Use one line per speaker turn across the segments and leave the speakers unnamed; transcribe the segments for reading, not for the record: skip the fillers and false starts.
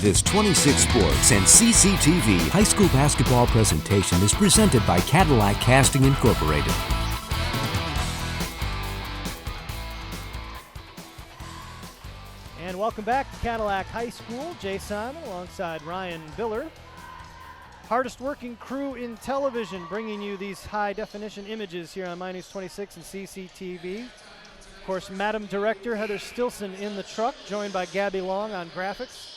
This 26 Sports and CCTV high school basketball presentation is presented by Cadillac Casting Incorporated.
And welcome back to Cadillac High School. Jay Simon alongside Ryan Biller. Hardest working crew in television, bringing you these high definition images here on My News 26 and CCTV. Of course, Madam Director Heather Stilson in the truck, joined by Gabby Long on graphics.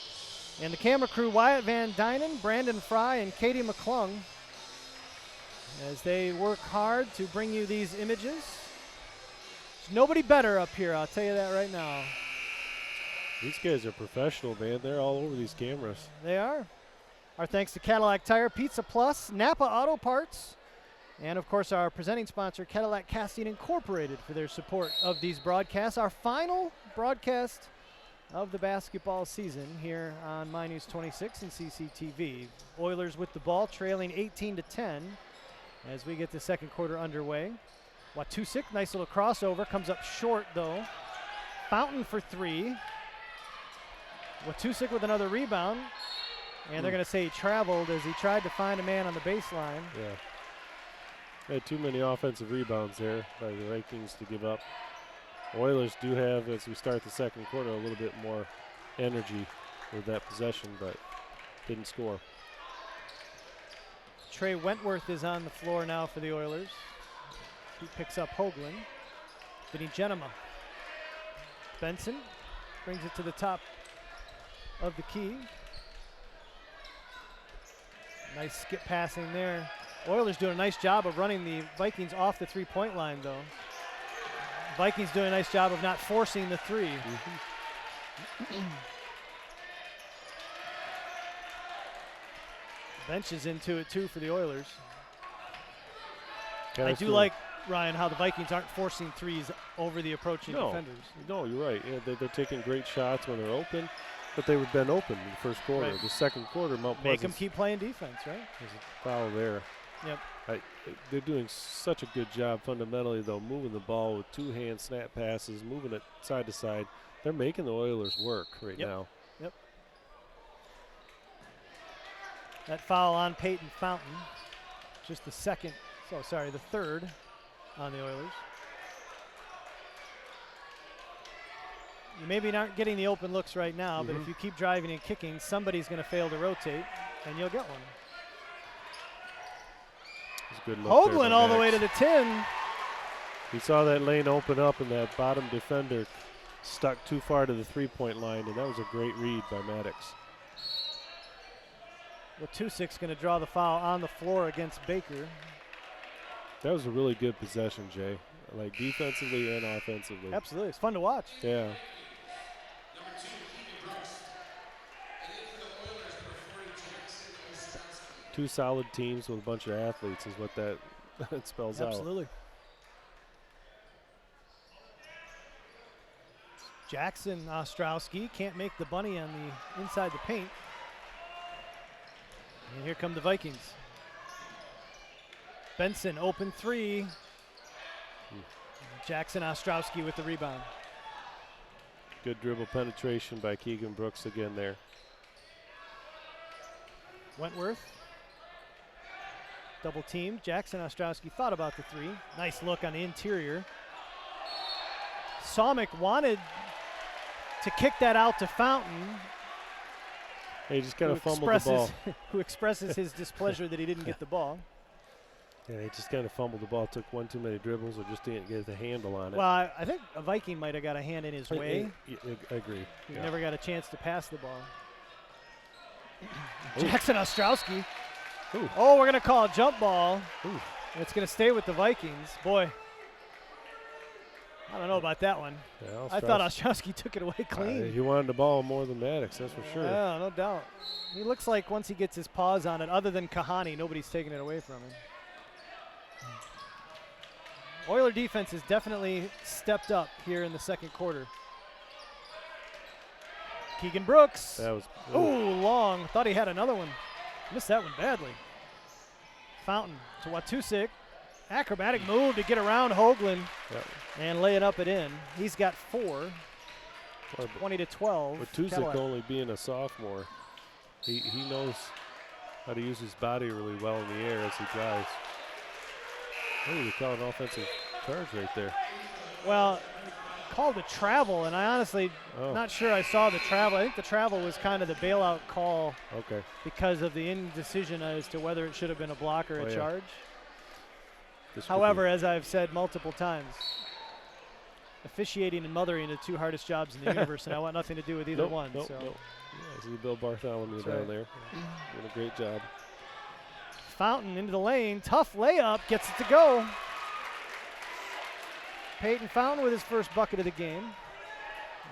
And the camera crew, Wyatt Van Dynen, Brandon Fry, and Katie McClung, as they work hard to bring you these images. There's nobody better up here, I'll tell you that right now.
These guys are professional, man. They're all over these cameras.
They are. Our thanks to Cadillac Tire, Pizza Plus, Napa Auto Parts, and of course our presenting sponsor, Cadillac Casting Incorporated, for their support of these broadcasts. Our final broadcast of the basketball season here on My News 26 and CCTV. Oilers with the ball, trailing 18-10 as we get the second quarter underway. Watusik, nice little crossover, comes up short though. Fountain for three. Watusik with another rebound, and they're going to say he traveled as he tried to find a man on the baseline.
Yeah. Had too many offensive rebounds there by the Vikings to give up. Oilers do have, as we start the second quarter, a little bit more energy with that possession, but didn't score.
Trey Wentworth is on the floor now for the Oilers. He picks up Hoagland. Vinny Genema. Benson brings it to the top of the key. Nice skip passing there. Oilers doing a nice job of running the Vikings off the three-point line, though. Vikings doing a nice job of not forcing the three. Bench is into it, too, for the Oilers. I do like, Ryan, how the Vikings aren't forcing threes over the approaching defenders.
No, you're right. Yeah, they're taking great shots when they're open, but they would been open in the first quarter.
Right.
The second quarter, Mount
Make
Pleasant's,
them keep playing defense, right?
there's a foul there.
Yep.
They're doing such a good job fundamentally, though, moving the ball with two-hand snap passes, moving it side to side. They're making the Oilers work right now.
Yep. That foul on Peyton Fountain. Just the third on the Oilers. You maybe not getting the open looks right now, but if you keep driving and kicking, somebody's going to fail to rotate, and you'll get one.
Good look
Hoagland all the way to the 10.
He saw that lane open up, and that bottom defender stuck too far to the three-point line, and that was a great read by Maddox.
Watusik's going to draw the foul on the floor against Baker.
That was a really good possession, Jay, like defensively and offensively.
Absolutely. It's fun to watch.
Yeah. Two solid teams with a bunch of athletes is what that spells out.
Absolutely. Jackson Ostrowski can't make the bunny on the inside the paint. And here come the Vikings. Benson, open three. Jackson Ostrowski with the rebound.
Good dribble penetration by Keegan Brooks again there.
Wentworth. Double team. Jackson Ostrowski thought about the three. Nice look on the interior. Somick wanted to kick that out to Fountain.
He just kind of fumbled the ball.
Who expresses his displeasure that he didn't get the ball.
Yeah, he just kind of fumbled the ball, took one too many dribbles, or just didn't get the handle on it.
Well, I think a Viking might have got a hand in his way.
I agree.
He never got a chance to pass the ball. Jackson Ostrowski.
Ooh.
Oh, we're going to call a jump ball.
Ooh.
It's going to stay with the Vikings. Boy, I don't know about that one.
Yeah,
I thought Ostrowski took it away clean.
He wanted the ball more than Maddox, that's for sure.
Yeah, no doubt. He looks like once he gets his paws on it, other than Kahani, nobody's taking it away from him. Oiler defense has definitely stepped up here in the second quarter. Keegan Brooks.
That was
long. Thought he had another one. Missed that one badly. Fountain to Watusik. Acrobatic move to get around Hoagland and lay it up and in. He's got 4. 20-12.
Watusik only being a sophomore. He knows how to use his body really well in the air as he drives. Oh, you call an offensive charge right there.
Well, called a travel, and I honestly not sure I saw the travel. I think the travel was kind of the bailout call.
Okay.
Because of the indecision as to whether it should have been a block or a charge.
This
However, as I've said multiple times, officiating and mothering are the two hardest jobs in the universe, and I want nothing to do with either one.
Nope. Yeah, I see Bill Bartholomew down there. Doing a great job.
Fountain into the lane. Tough layup. Gets it to go. Peyton Fountain with his first bucket of the game.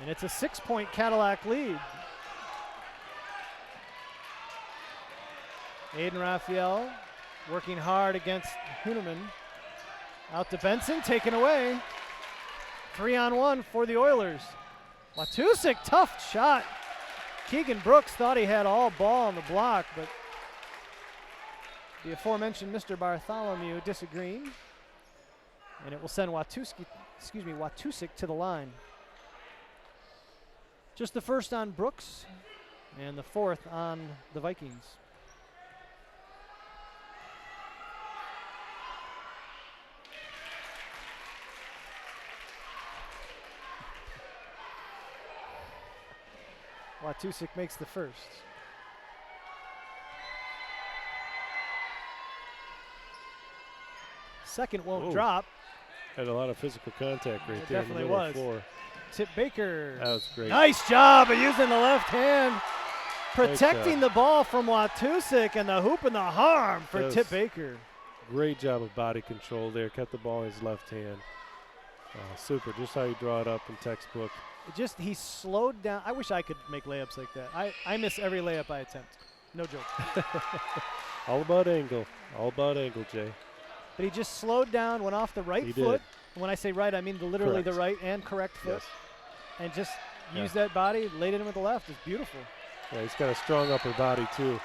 And it's a 6-point Cadillac lead. Aiden Raphael working hard against Hooneman. Out to Benson, taken away. 3-on-1 for the Oilers. Watusik, tough shot. Keegan Brooks thought he had all ball on the block, but the aforementioned Mr. Bartholomew disagreeing. And it will send Watusik to the line. Just the first on Brooks and the fourth on the Vikings. Watusik makes the first. Second won't drop.
Had a lot of physical contact right
It
there.
definitely
in the middle
was.
of the floor.
Tip Baker.
That was great.
Nice job of using the left hand. Protecting the ball from Watusik, and the hoop and the harm for Tip Baker.
Great job of body control there. Kept the ball in his left hand. Super. Just how you draw it up in textbook.
He slowed down. I wish I could make layups like that. I miss every layup I attempt. No joke.
All about angle. All about angle, Jay.
But he just slowed down, went off the right foot. And when I say right, I mean literally the right and correct foot.
Yes.
And just used that body, laid it in with the left. It's beautiful.
Yeah, he's got a strong upper body, too.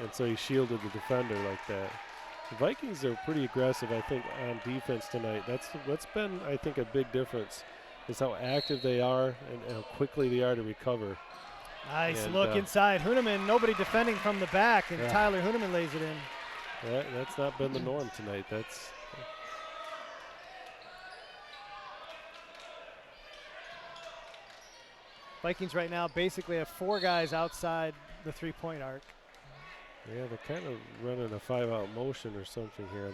And so he shielded the defender like that. The Vikings are pretty aggressive, I think, on defense tonight. That's been, I think, a big difference, is how active they are and how quickly they are to recover.
Nice look inside. Hooneman, nobody defending from the back, and
Yeah.
Tyler Hooneman lays it in.
That's not been the norm tonight.
Vikings right now basically have 4 guys outside the three-point arc.
Yeah, they're kind of running a 5-out motion or something here.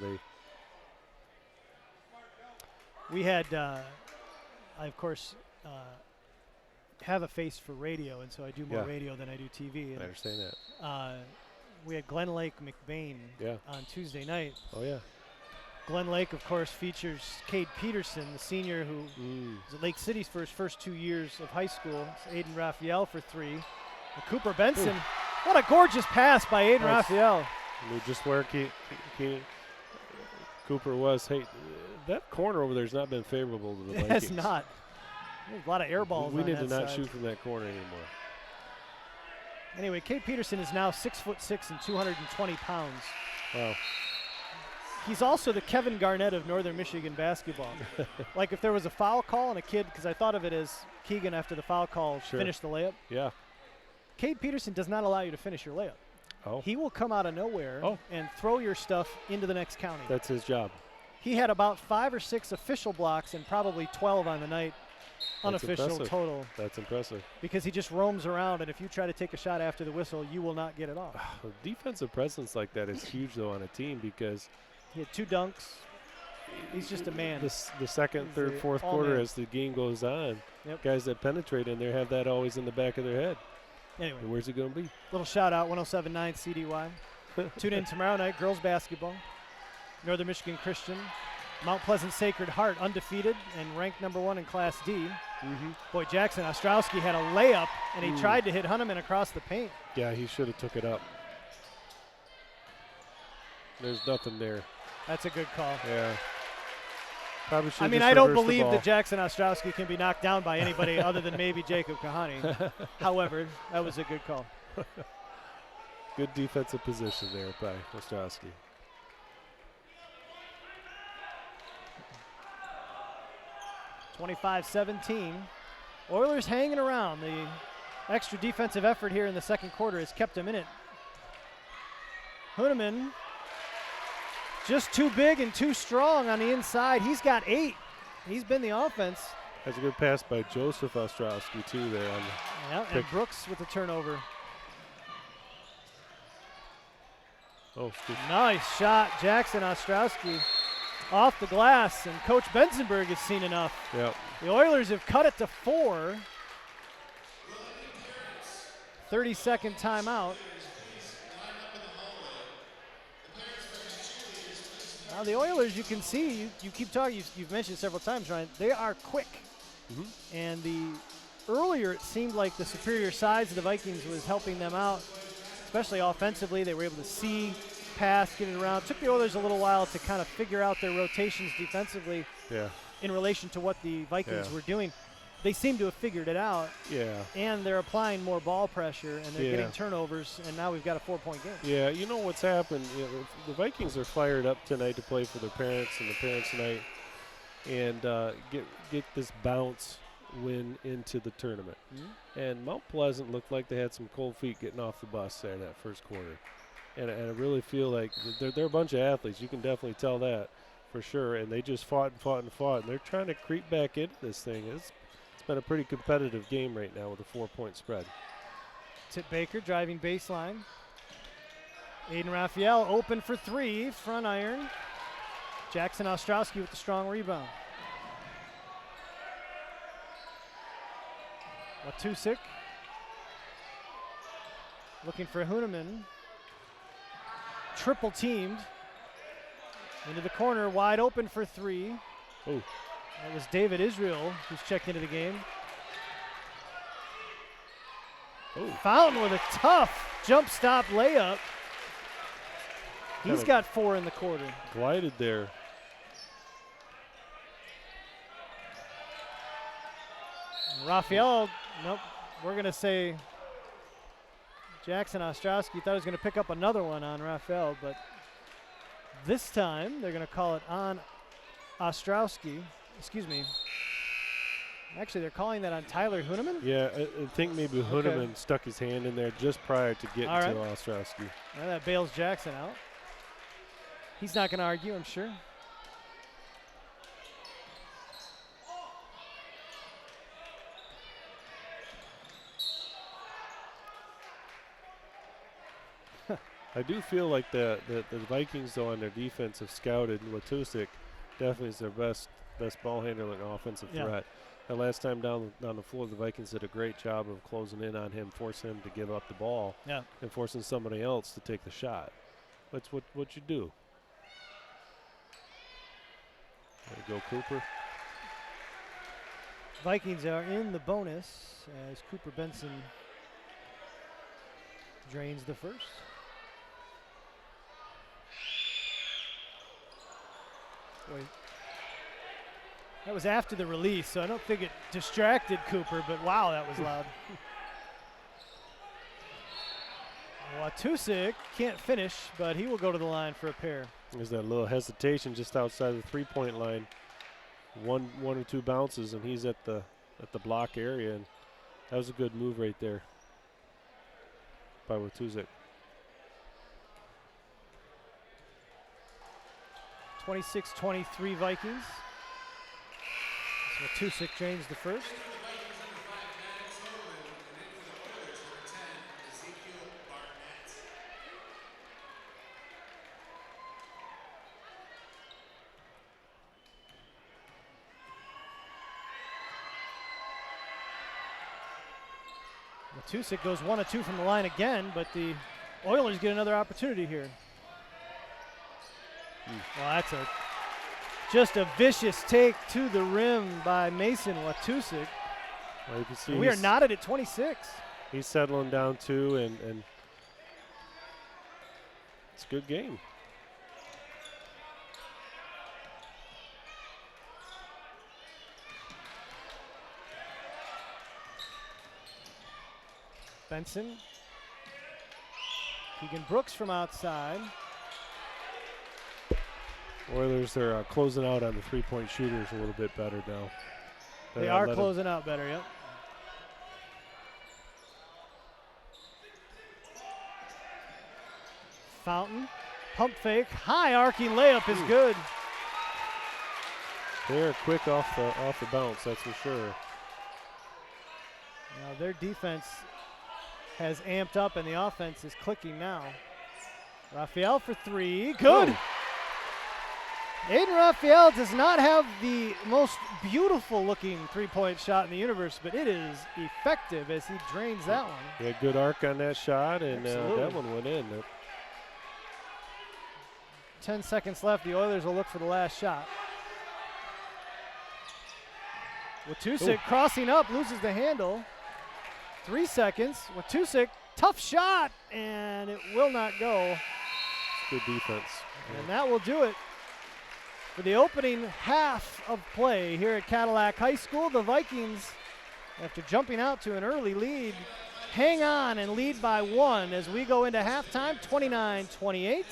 We had, I of course, have a face for radio, and so I do more radio than I do TV. And
I understand that.
We had Glen Lake McBain on Tuesday night.
Oh, yeah.
Glen Lake, of course, features Cade Peterson, the senior who was at Lake City for his first 2 years of high school. It's Aiden Raphael for 3. And Cooper Benson. What a gorgeous pass by Aiden Raphael.
Just where Cooper was. Hey, that corner over there has not been favorable to the Vikings.
It's not. There's a lot of air balls
We
on
need
that
to not
side.
shoot from that corner anymore.
Anyway, Cade Peterson is now 6'6" and 220 pounds.
Wow.
He's also the Kevin Garnett of Northern Michigan basketball. Like if there was a foul call and a kid, because I thought of it as Keegan after the foul call finished the layup.
Yeah.
Cade Peterson does not allow you to finish your layup.
Oh.
He will come out of nowhere and throw your stuff into the next county.
That's his job.
He had about 5 or 6 official blocks and probably 12 on the night. Unofficial
impressive.
total.
That's impressive.
Because he just roams around, and if you try to take a shot after the whistle, you will not get it off.
Defensive presence like that is huge, though, on a team because
he had 2 dunks. He's just a man.
The second, third, fourth quarter, as the game goes on, guys that penetrate in there have that always in the back of their head.
Anyway,
and where's it going to be?
Little shout out, 107.9 CDY. Tune in tomorrow night, girls basketball. Northern Michigan Christian. Mount Pleasant Sacred Heart undefeated and ranked #1 in Class D. Boy, Jackson Ostrowski had a layup, and he tried to hit Hunneman across the paint.
Yeah, he should have took it up. There's nothing there.
That's a good call.
Yeah. Probably should.
I mean, I don't believe that Jackson Ostrowski can be knocked down by anybody other than maybe Jacob Kahani. However, that was a good call.
Good defensive position there by Ostrowski. .25-17. Oilers hanging around. The
extra defensive effort here in the second quarter has kept them in it. Huneman just too big and too strong on the inside. He's got 8. He's been the offense.
That's a good pass by Joseph Ostrowski, too, there. On the
and Brooks with the turnover.
Oh,
nice shot, Jackson Ostrowski off the glass, and Coach Benzenberg has seen enough.
Yep.
The Oilers have cut it to 4. 30-second timeout. Now the Oilers, you can see, you keep talking, you've mentioned several times, Ryan, they are quick. And earlier it seemed like the superior size of the Vikings was helping them out, especially offensively. They were able to see, pass, get it around. It took the Oilers a little while to kind of figure out their rotations defensively in relation to what the Vikings were doing. They seem to have figured it out.
Yeah.
And they're applying more ball pressure, and they're getting turnovers, and now we've got a 4-point game.
Yeah, you know what's happened? You know, the Vikings are fired up tonight to play for their parents and the parents' night, and get this bounce win into the tournament. And Mount Pleasant looked like they had some cold feet getting off the bus there in that first quarter. And I really feel like they're a bunch of athletes. You can definitely tell that for sure. And they just fought and fought and fought, and they're trying to creep back into this thing. It's been a pretty competitive game right now with a 4-point spread.
Tip Baker driving baseline. Aiden Raphael open for 3, front iron. Jackson Ostrowski with the strong rebound. Watusik looking for Huneman. Triple teamed. Into the corner, wide open for 3.
Oh.
That was David Israel who's checked into the game.
Oh.
Fountain with a tough jump stop layup. He's got 4 in the quarter.
Glided there.
Raphael, nope, we're going to say Jackson Ostrowski thought he was going to pick up another one on Raphael, but this time they're going to call it on Ostrowski. Excuse me. Actually, they're calling that on Tyler Huneman?
Yeah, I think maybe Huneman stuck his hand in there just prior to getting to Ostrowski.
Well, that bails Jackson out. He's not going to argue, I'm sure.
I do feel like the Vikings, though, on their defense have scouted Watusik. Definitely is their best ball handler and offensive threat. And last time down the floor, the Vikings did a great job of closing in on him, forcing him to give up the ball, and forcing somebody else to take the shot. That's what you do. There you go, Cooper.
Vikings are in the bonus as Cooper Benson drains the first. Wait. That was after the release, so I don't think it distracted Cooper, but wow, that was loud. Watusik can't finish, but he will go to the line for a pair.
There's that little hesitation just outside the three-point line. One or two bounces, and he's at the block area, and that was a good move right there by Watusik.
26-23 Vikings. So Watusik drains the first. Watusik goes 1 of 2 from the line again, but the Oilers get another opportunity here. Well, that's just a vicious take to the rim by Mason Watusik.
Well, you can see
we are knotted at 26.
He's settling down too, and it's a good game.
Benson. Keegan Brooks from outside.
Oilers are closing out on the three-point shooters a little bit better now.
They are closing out better, yep. Fountain. Pump fake. High arcing layup is good.
They're quick off the bounce, that's for sure.
Now their defense has amped up and the offense is clicking now. Raphael for three. Good.
Oh.
Aiden Raphael does not have the most beautiful looking three-point shot in the universe, but it is effective as he drains that one.
He had good arc on that shot, and
Absolutely.
that one went in.
10 seconds left. The Oilers will look for the last shot. Watusik crossing up, loses the handle. 3 seconds. Watusik, tough shot, and it will not go.
Good defense.
And that will do it for the opening half of play here at Cadillac High School. The Vikings, after jumping out to an early lead, hang on and lead by 1 as we go into halftime, 29-28.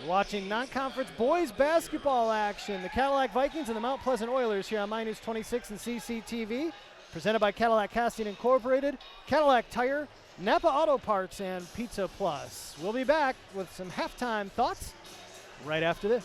Watching non-conference boys basketball action. The Cadillac Vikings and the Mount Pleasant Oilers here on My News 26 and CCTV. Presented by Cadillac Casting Incorporated, Cadillac Tire, Napa Auto Parts, and Pizza Plus. We'll be back with some halftime thoughts right after this.